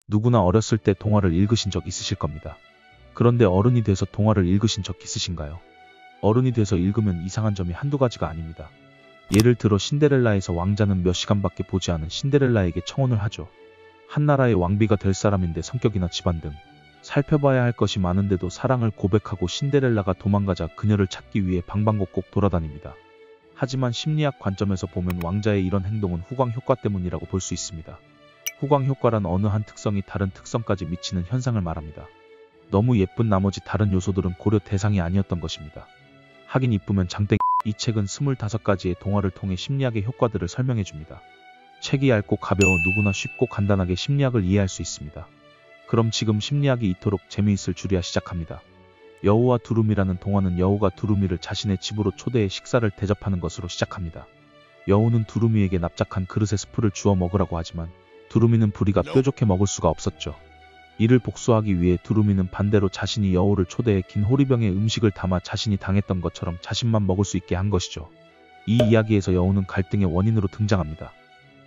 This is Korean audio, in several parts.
누구나 어렸을 때 동화를 읽으신 적 있으실 겁니다. 그런데 어른이 돼서 동화를 읽으신 적 있으신가요? 어른이 돼서 읽으면 이상한 점이 한두 가지가 아닙니다. 예를 들어 신데렐라에서 왕자는 몇 시간밖에 보지 않은 신데렐라에게 청혼을 하죠. 한나라의 왕비가 될 사람인데 성격이나 집안 등 살펴봐야 할 것이 많은데도 사랑을 고백하고 신데렐라가 도망가자 그녀를 찾기 위해 방방곡곡 돌아다닙니다. 하지만 심리학 관점에서 보면 왕자의 이런 행동은 후광 효과 때문이라고 볼 수 있습니다. 후광 효과란 어느 한 특성이 다른 특성까지 미치는 현상을 말합니다. 너무 예쁜 나머지 다른 요소들은 고려 대상이 아니었던 것입니다. 하긴 이쁘면 장땡. 이 책은 25가지의 동화를 통해 심리학의 효과들을 설명해줍니다. 책이 얇고 가벼워 누구나 쉽고 간단하게 심리학을 이해할 수 있습니다. 그럼 지금 심리학이 이토록 재미있을 줄이야 시작합니다. 여우와 두루미라는 동화는 여우가 두루미를 자신의 집으로 초대해 식사를 대접하는 것으로 시작합니다. 여우는 두루미에게 납작한 그릇에 스프를 주어 먹으라고 하지만 두루미는 부리가 뾰족해 먹을 수가 없었죠. 이를 복수하기 위해 두루미는 반대로 자신이 여우를 초대해 긴 호리병에 음식을 담아 자신이 당했던 것처럼 자신만 먹을 수 있게 한 것이죠. 이 이야기에서 여우는 갈등의 원인으로 등장합니다.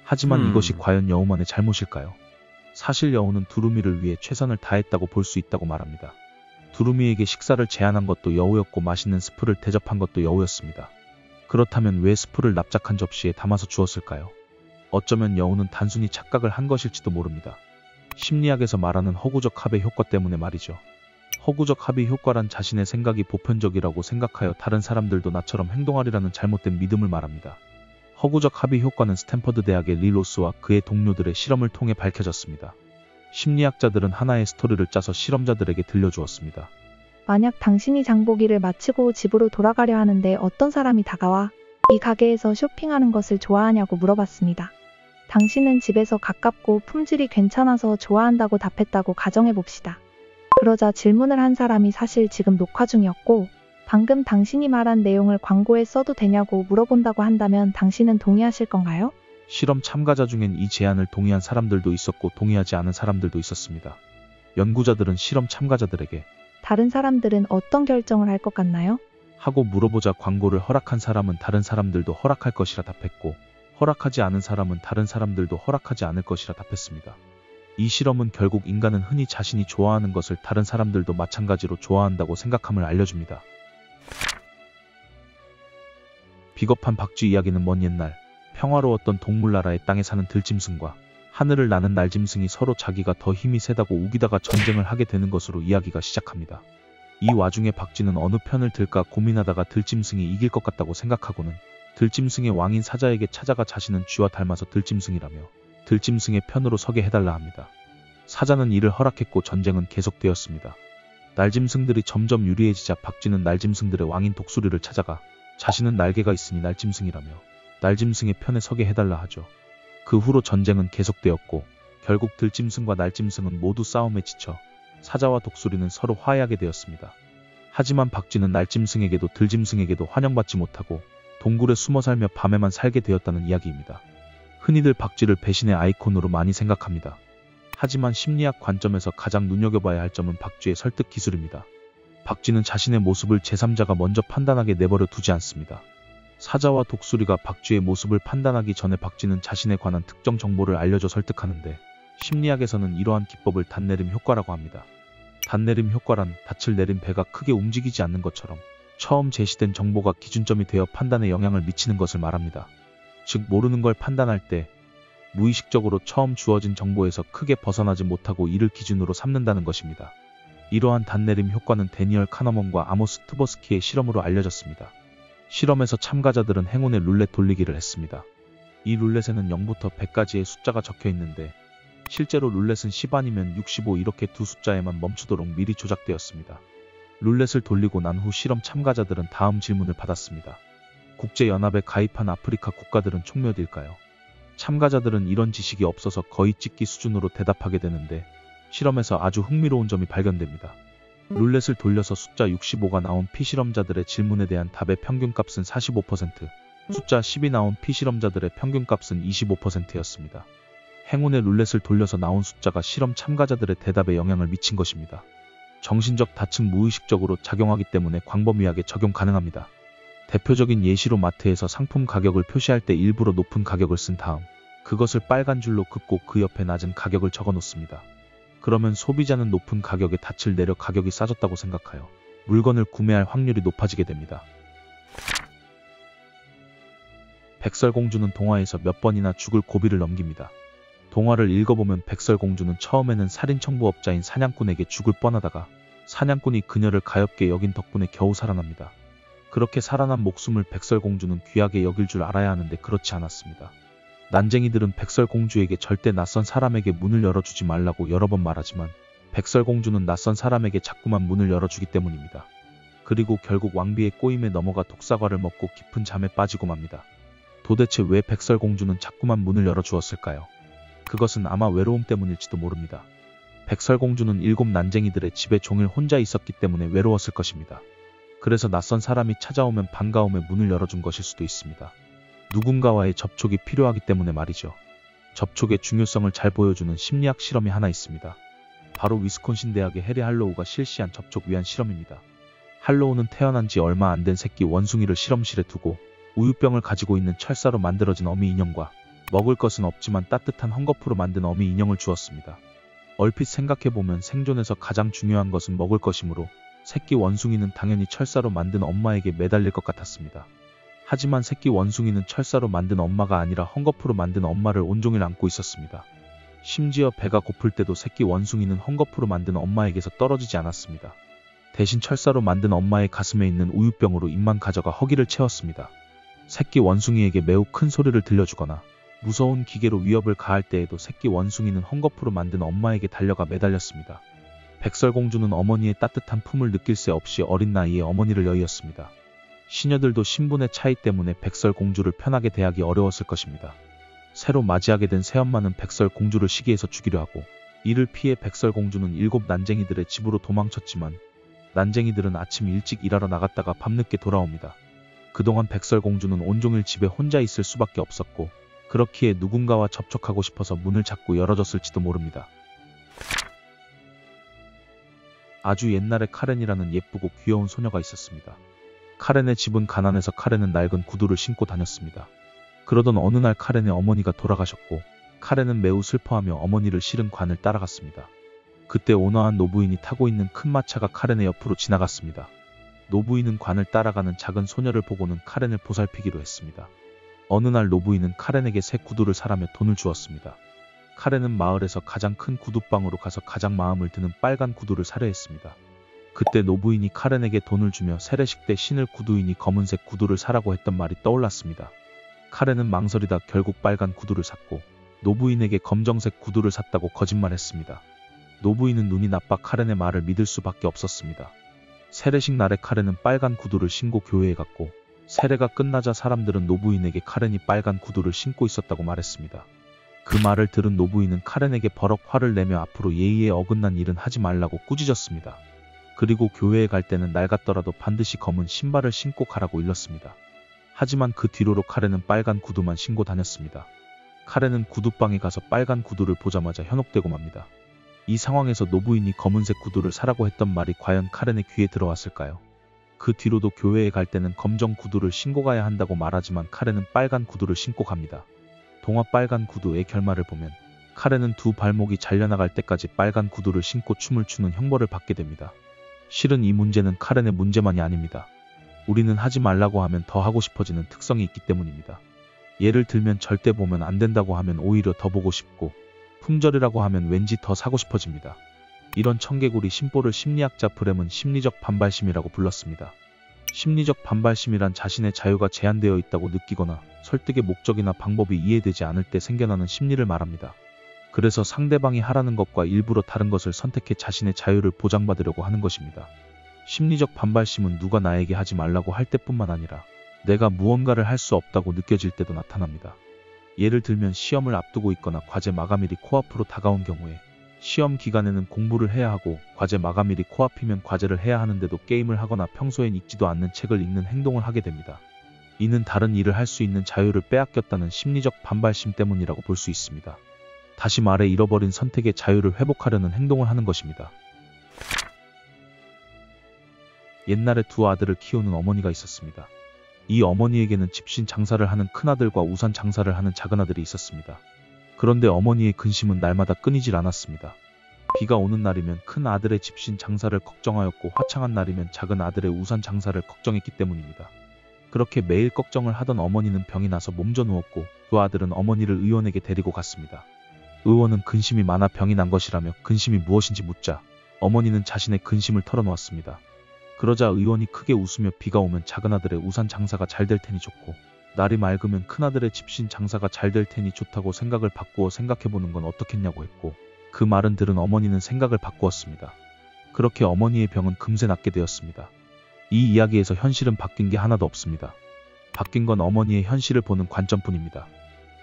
하지만 이것이 과연 여우만의 잘못일까요? 사실 여우는 두루미를 위해 최선을 다했다고 볼 수 있다고 말합니다. 두루미에게 식사를 제안한 것도 여우였고 맛있는 스프를 대접한 것도 여우였습니다. 그렇다면 왜 스프를 납작한 접시에 담아서 주었을까요? 어쩌면 여우는 단순히 착각을 한 것일지도 모릅니다. 심리학에서 말하는 허구적 합의 효과 때문에 말이죠. 허구적 합의 효과란 자신의 생각이 보편적이라고 생각하여 다른 사람들도 나처럼 행동하리라는 잘못된 믿음을 말합니다. 허구적 합의 효과는 스탠퍼드 대학의 리 로스와 그의 동료들의 실험을 통해 밝혀졌습니다. 심리학자들은 하나의 스토리를 짜서 실험자들에게 들려주었습니다. 만약 당신이 장보기를 마치고 집으로 돌아가려 하는데 어떤 사람이 다가와 이 가게에서 쇼핑하는 것을 좋아하냐고 물어봤습니다. 당신은 집에서 가깝고 품질이 괜찮아서 좋아한다고 답했다고 가정해봅시다. 그러자 질문을 한 사람이 사실 지금 녹화 중이었고 방금 당신이 말한 내용을 광고에 써도 되냐고 물어본다고 한다면 당신은 동의하실 건가요? 실험 참가자 중엔 이 제안을 동의한 사람들도 있었고 동의하지 않은 사람들도 있었습니다. 연구자들은 실험 참가자들에게 다른 사람들은 어떤 결정을 할 것 같나요? 하고 물어보자 광고를 허락한 사람은 다른 사람들도 허락할 것이라 답했고 허락하지 않은 사람은 다른 사람들도 허락하지 않을 것이라 답했습니다. 이 실험은 결국 인간은 흔히 자신이 좋아하는 것을 다른 사람들도 마찬가지로 좋아한다고 생각함을 알려줍니다. 비겁한 박쥐 이야기는 먼 옛날 평화로웠던 동물나라의 땅에 사는 들짐승과 하늘을 나는 날짐승이 서로 자기가 더 힘이 세다고 우기다가 전쟁을 하게 되는 것으로 이야기가 시작합니다. 이 와중에 박쥐는 어느 편을 들까 고민하다가 들짐승이 이길 것 같다고 생각하고는 들짐승의 왕인 사자에게 찾아가 자신은 쥐와 닮아서 들짐승이라며 들짐승의 편으로 서게 해달라 합니다. 사자는 이를 허락했고 전쟁은 계속되었습니다. 날짐승들이 점점 유리해지자 박쥐는 날짐승들의 왕인 독수리를 찾아가 자신은 날개가 있으니 날짐승이라며 날짐승의 편에 서게 해달라 하죠. 그 후로 전쟁은 계속되었고 결국 들짐승과 날짐승은 모두 싸움에 지쳐 사자와 독수리는 서로 화해하게 되었습니다. 하지만 박쥐는 날짐승에게도 들짐승에게도 환영받지 못하고 동굴에 숨어 살며 밤에만 살게 되었다는 이야기입니다. 흔히들 박쥐를 배신의 아이콘으로 많이 생각합니다. 하지만 심리학 관점에서 가장 눈여겨봐야 할 점은 박쥐의 설득 기술입니다. 박쥐는 자신의 모습을 제3자가 먼저 판단하게 내버려 두지 않습니다. 사자와 독수리가 박쥐의 모습을 판단하기 전에 박쥐는 자신에 관한 특정 정보를 알려줘 설득하는데 심리학에서는 이러한 기법을 단내림 효과라고 합니다. 단내림 효과란 닻을 내린 배가 크게 움직이지 않는 것처럼 처음 제시된 정보가 기준점이 되어 판단에 영향을 미치는 것을 말합니다. 즉 모르는 걸 판단할 때 무의식적으로 처음 주어진 정보에서 크게 벗어나지 못하고 이를 기준으로 삼는다는 것입니다. 이러한 단내림 효과는 데니얼 카너먼과 아모스 트버스키의 실험으로 알려졌습니다. 실험에서 참가자들은 행운의 룰렛 돌리기를 했습니다. 이 룰렛에는 0부터 100까지의 숫자가 적혀 있는데 실제로 룰렛은 10 아니면 65 이렇게 두 숫자에만 멈추도록 미리 조작되었습니다. 룰렛을 돌리고 난 후 실험 참가자들은 다음 질문을 받았습니다. 국제연합에 가입한 아프리카 국가들은 총 몇일까요? 참가자들은 이런 지식이 없어서 거의 찍기 수준으로 대답하게 되는데 실험에서 아주 흥미로운 점이 발견됩니다. 룰렛을 돌려서 숫자 65가 나온 피실험자들의 질문에 대한 답의 평균값은 45%, 숫자 10이 나온 피실험자들의 평균값은 25%였습니다. 행운의 룰렛을 돌려서 나온 숫자가 실험 참가자들의 대답에 영향을 미친 것입니다. 정신적 닻은 무의식적으로 작용하기 때문에 광범위하게 적용 가능합니다. 대표적인 예시로 마트에서 상품 가격을 표시할 때 일부러 높은 가격을 쓴 다음 그것을 빨간 줄로 긋고 그 옆에 낮은 가격을 적어 놓습니다. 그러면 소비자는 높은 가격에 닻을 내려 가격이 싸졌다고 생각하여 물건을 구매할 확률이 높아지게 됩니다. 백설공주는 동화에서 몇 번이나 죽을 고비를 넘깁니다. 동화를 읽어보면 백설공주는 처음에는 살인청부업자인 사냥꾼에게 죽을 뻔하다가 사냥꾼이 그녀를 가엾게 여긴 덕분에 겨우 살아납니다. 그렇게 살아난 목숨을 백설공주는 귀하게 여길 줄 알아야 하는데 그렇지 않았습니다. 난쟁이들은 백설공주에게 절대 낯선 사람에게 문을 열어주지 말라고 여러 번 말하지만 백설공주는 낯선 사람에게 자꾸만 문을 열어주기 때문입니다. 그리고 결국 왕비의 꼬임에 넘어가 독사과를 먹고 깊은 잠에 빠지고 맙니다. 도대체 왜 백설공주는 자꾸만 문을 열어주었을까요? 그것은 아마 외로움 때문일지도 모릅니다. 백설공주는 7 난쟁이들의 집에 종일 혼자 있었기 때문에 외로웠을 것입니다. 그래서 낯선 사람이 찾아오면 반가움에 문을 열어준 것일 수도 있습니다. 누군가와의 접촉이 필요하기 때문에 말이죠. 접촉의 중요성을 잘 보여주는 심리학 실험이 하나 있습니다. 바로 위스콘신 대학의 해리 할로우가 실시한 접촉 위한 실험입니다. 할로우는 태어난 지 얼마 안 된 새끼 원숭이를 실험실에 두고 우유병을 가지고 있는 철사로 만들어진 어미 인형과 먹을 것은 없지만 따뜻한 헝겊으로 만든 어미 인형을 주었습니다. 얼핏 생각해보면 생존에서 가장 중요한 것은 먹을 것이므로 새끼 원숭이는 당연히 철사로 만든 엄마에게 매달릴 것 같았습니다. 하지만 새끼 원숭이는 철사로 만든 엄마가 아니라 헝겊으로 만든 엄마를 온종일 안고 있었습니다. 심지어 배가 고플 때도 새끼 원숭이는 헝겊으로 만든 엄마에게서 떨어지지 않았습니다. 대신 철사로 만든 엄마의 가슴에 있는 우유병으로 입만 가져가 허기를 채웠습니다. 새끼 원숭이에게 매우 큰 소리를 들려주거나 무서운 기계로 위협을 가할 때에도 새끼 원숭이는 헝겊으로 만든 엄마에게 달려가 매달렸습니다. 백설공주는 어머니의 따뜻한 품을 느낄 새 없이 어린 나이에 어머니를 여의었습니다. 시녀들도 신분의 차이 때문에 백설공주를 편하게 대하기 어려웠을 것입니다. 새로 맞이하게 된 새엄마는 백설공주를 시기해서 죽이려 하고 이를 피해 백설공주는 7 난쟁이들의 집으로 도망쳤지만 난쟁이들은 아침 일찍 일하러 나갔다가 밤늦게 돌아옵니다. 그동안 백설공주는 온종일 집에 혼자 있을 수밖에 없었고 그렇기에 누군가와 접촉하고 싶어서 문을 자꾸 열어줬을지도 모릅니다. 아주 옛날에 카렌이라는 예쁘고 귀여운 소녀가 있었습니다. 카렌의 집은 가난해서 카렌은 낡은 구두를 신고 다녔습니다. 그러던 어느 날 카렌의 어머니가 돌아가셨고 카렌은 매우 슬퍼하며 어머니를 실은 관을 따라갔습니다. 그때 온화한 노부인이 타고 있는 큰 마차가 카렌의 옆으로 지나갔습니다. 노부인은 관을 따라가는 작은 소녀를 보고는 카렌을 보살피기로 했습니다. 어느 날 노부인은 카렌에게 새 구두를 사라며 돈을 주었습니다. 카렌은 마을에서 가장 큰 구두방으로 가서 가장 마음을 드는 빨간 구두를 사려 했습니다. 그때 노부인이 카렌에게 돈을 주며 세례식 때 신을 구두이니 검은색 구두를 사라고 했던 말이 떠올랐습니다. 카렌은 망설이다 결국 빨간 구두를 샀고 노부인에게 검정색 구두를 샀다고 거짓말했습니다. 노부인은 눈이 나빠 카렌의 말을 믿을 수밖에 없었습니다. 세례식 날에 카렌은 빨간 구두를 신고 교회에 갔고 세례가 끝나자 사람들은 노부인에게 카렌이 빨간 구두를 신고 있었다고 말했습니다. 그 말을 들은 노부인은 카렌에게 버럭 화를 내며 앞으로 예의에 어긋난 일은 하지 말라고 꾸짖었습니다. 그리고 교회에 갈 때는 낡았더라도 반드시 검은 신발을 신고 가라고 일렀습니다. 하지만 그 뒤로로 카렌은 빨간 구두만 신고 다녔습니다. 카렌은 구두방에 가서 빨간 구두를 보자마자 현혹되고 맙니다. 이 상황에서 노부인이 검은색 구두를 사라고 했던 말이 과연 카렌의 귀에 들어왔을까요? 그 뒤로도 교회에 갈 때는 검정 구두를 신고 가야 한다고 말하지만 카렌은 빨간 구두를 신고 갑니다. 동화 빨간 구두의 결말을 보면 카렌은 두 발목이 잘려나갈 때까지 빨간 구두를 신고 춤을 추는 형벌을 받게 됩니다. 실은 이 문제는 카렌의 문제만이 아닙니다. 우리는 하지 말라고 하면 더 하고 싶어지는 특성이 있기 때문입니다. 예를 들면 절대 보면 안 된다고 하면 오히려 더 보고 싶고 품절이라고 하면 왠지 더 사고 싶어집니다. 이런 청개구리 심보를 심리학자 브렘은 심리적 반발심이라고 불렀습니다. 심리적 반발심이란 자신의 자유가 제한되어 있다고 느끼거나 설득의 목적이나 방법이 이해되지 않을 때 생겨나는 심리를 말합니다. 그래서 상대방이 하라는 것과 일부러 다른 것을 선택해 자신의 자유를 보장받으려고 하는 것입니다. 심리적 반발심은 누가 나에게 하지 말라고 할 때뿐만 아니라 내가 무언가를 할 수 없다고 느껴질 때도 나타납니다. 예를 들면 시험을 앞두고 있거나 과제 마감일이 코앞으로 다가온 경우에 시험 기간에는 공부를 해야 하고 과제 마감일이 코앞이면 과제를 해야 하는데도 게임을 하거나 평소엔 읽지도 않는 책을 읽는 행동을 하게 됩니다. 이는 다른 일을 할 수 있는 자유를 빼앗겼다는 심리적 반발심 때문이라고 볼 수 있습니다. 다시 말해 잃어버린 선택의 자유를 회복하려는 행동을 하는 것입니다. 옛날에 두 아들을 키우는 어머니가 있었습니다. 이 어머니에게는 집신 장사를 하는 큰아들과 우산 장사를 하는 작은아들이 있었습니다. 그런데 어머니의 근심은 날마다 끊이질 않았습니다. 비가 오는 날이면 큰 아들의 집신 장사를 걱정하였고 화창한 날이면 작은 아들의 우산 장사를 걱정했기 때문입니다. 그렇게 매일 걱정을 하던 어머니는 병이 나서 몸져 누웠고 두 아들은 어머니를 의원에게 데리고 갔습니다. 의원은 근심이 많아 병이 난 것이라며 근심이 무엇인지 묻자 어머니는 자신의 근심을 털어놓았습니다. 그러자 의원이 크게 웃으며 비가 오면 작은 아들의 우산 장사가 잘 될 테니 좋고 날이 맑으면 큰아들의 집신 장사가 잘 될 테니 좋다고 생각을 바꾸어 생각해보는 건 어떻겠냐고 했고 그 말은 들은 어머니는 생각을 바꾸었습니다. 그렇게 어머니의 병은 금세 낫게 되었습니다. 이 이야기에서 현실은 바뀐 게 하나도 없습니다. 바뀐 건 어머니의 현실을 보는 관점뿐입니다.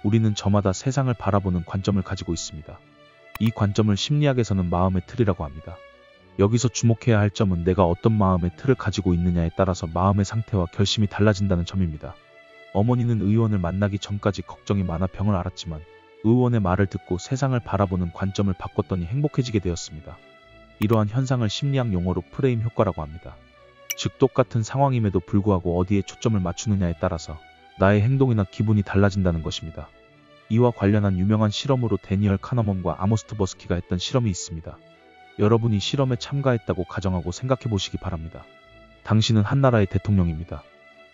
우리는 저마다 세상을 바라보는 관점을 가지고 있습니다. 이 관점을 심리학에서는 마음의 틀이라고 합니다. 여기서 주목해야 할 점은 내가 어떤 마음의 틀을 가지고 있느냐에 따라서 마음의 상태와 결심이 달라진다는 점입니다. 어머니는 의원을 만나기 전까지 걱정이 많아 병을 앓았지만 의원의 말을 듣고 세상을 바라보는 관점을 바꿨더니 행복해지게 되었습니다. 이러한 현상을 심리학 용어로 프레임 효과라고 합니다. 즉 똑같은 상황임에도 불구하고 어디에 초점을 맞추느냐에 따라서 나의 행동이나 기분이 달라진다는 것입니다. 이와 관련한 유명한 실험으로 데니얼 카너먼과 아모스 트버스키가 했던 실험이 있습니다. 여러분이 실험에 참가했다고 가정하고 생각해 보시기 바랍니다. 당신은 한 나라의 대통령입니다.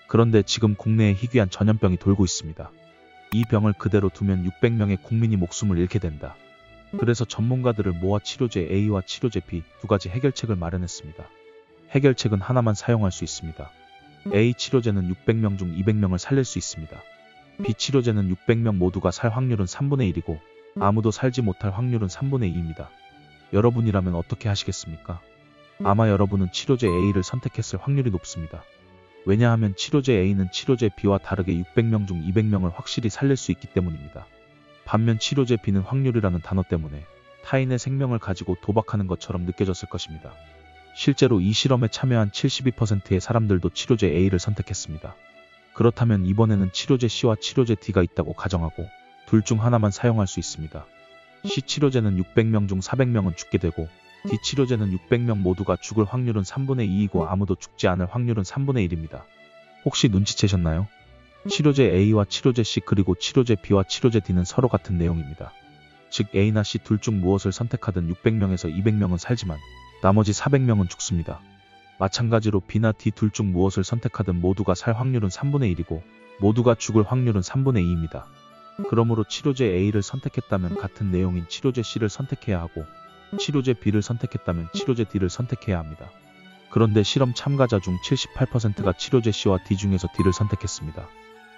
그런데 지금 국내에 희귀한 전염병이 돌고 있습니다. 이 병을 그대로 두면 600명의 국민이 목숨을 잃게 된다. 그래서 전문가들을 모아 치료제 A와 치료제 B 두 가지 해결책을 마련했습니다. 해결책은 하나만 사용할 수 있습니다. A 치료제는 600명 중 200명을 살릴 수 있습니다. B 치료제는 600명 모두가 살 확률은 3분의 1이고 아무도 살지 못할 확률은 3분의 2입니다. 여러분이라면 어떻게 하시겠습니까? 아마 여러분은 치료제 A를 선택했을 확률이 높습니다. 왜냐하면 치료제 A는 치료제 B와 다르게 600명 중 200명을 확실히 살릴 수 있기 때문입니다. 반면 치료제 B는 확률이라는 단어 때문에 타인의 생명을 가지고 도박하는 것처럼 느껴졌을 것입니다. 실제로 이 실험에 참여한 72%의 사람들도 치료제 A를 선택했습니다. 그렇다면 이번에는 치료제 C와 치료제 D가 있다고 가정하고 둘 중 하나만 사용할 수 있습니다. C 치료제는 600명 중 400명은 죽게 되고 D 치료제는 600명 모두가 죽을 확률은 3분의 2이고 아무도 죽지 않을 확률은 3분의 1입니다. 혹시 눈치채셨나요? 치료제 A와 치료제 C 그리고 치료제 B와 치료제 D는 서로 같은 내용입니다. 즉 A나 C 둘 중 무엇을 선택하든 600명에서 200명은 살지만 나머지 400명은 죽습니다. 마찬가지로 B나 D 둘 중 무엇을 선택하든 모두가 살 확률은 3분의 1이고 모두가 죽을 확률은 3분의 2입니다. 그러므로 치료제 A를 선택했다면 같은 내용인 치료제 C를 선택해야 하고 치료제 B를 선택했다면 치료제 D를 선택해야 합니다. 그런데 실험 참가자 중 78%가 치료제 C와 D 중에서 D를 선택했습니다.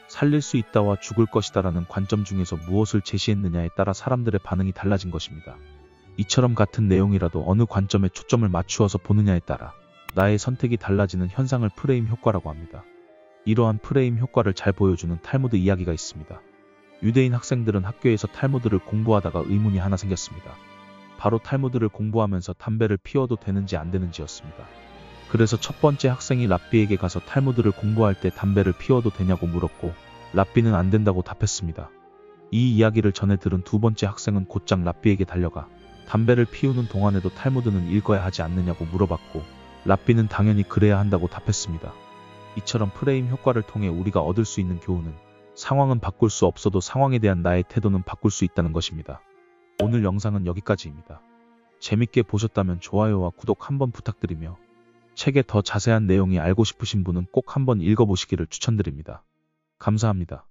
살릴 수 있다와 죽을 것이다라는 관점 중에서 무엇을 제시했느냐에 따라 사람들의 반응이 달라진 것입니다. 이처럼 같은 내용이라도 어느 관점에 초점을 맞추어서 보느냐에 따라 나의 선택이 달라지는 현상을 프레임 효과라고 합니다. 이러한 프레임 효과를 잘 보여주는 탈무드 이야기가 있습니다. 유대인 학생들은 학교에서 탈무드를 공부하다가 의문이 하나 생겼습니다. 바로 탈무드를 공부하면서 담배를 피워도 되는지 안 되는지였습니다. 그래서 첫 번째 학생이 랍비에게 가서 탈무드를 공부할 때 담배를 피워도 되냐고 물었고 랍비는 안 된다고 답했습니다. 이 이야기를 전해 들은 두 번째 학생은 곧장 랍비에게 달려가 담배를 피우는 동안에도 탈무드는 읽어야 하지 않느냐고 물어봤고 랍비는 당연히 그래야 한다고 답했습니다. 이처럼 프레임 효과를 통해 우리가 얻을 수 있는 교훈은 상황은 바꿀 수 없어도 상황에 대한 나의 태도는 바꿀 수 있다는 것입니다. 오늘 영상은 여기까지입니다. 재밌게 보셨다면 좋아요와 구독 한번 부탁드리며 책의 더 자세한 내용이 알고 싶으신 분은 꼭 한번 읽어보시기를 추천드립니다. 감사합니다.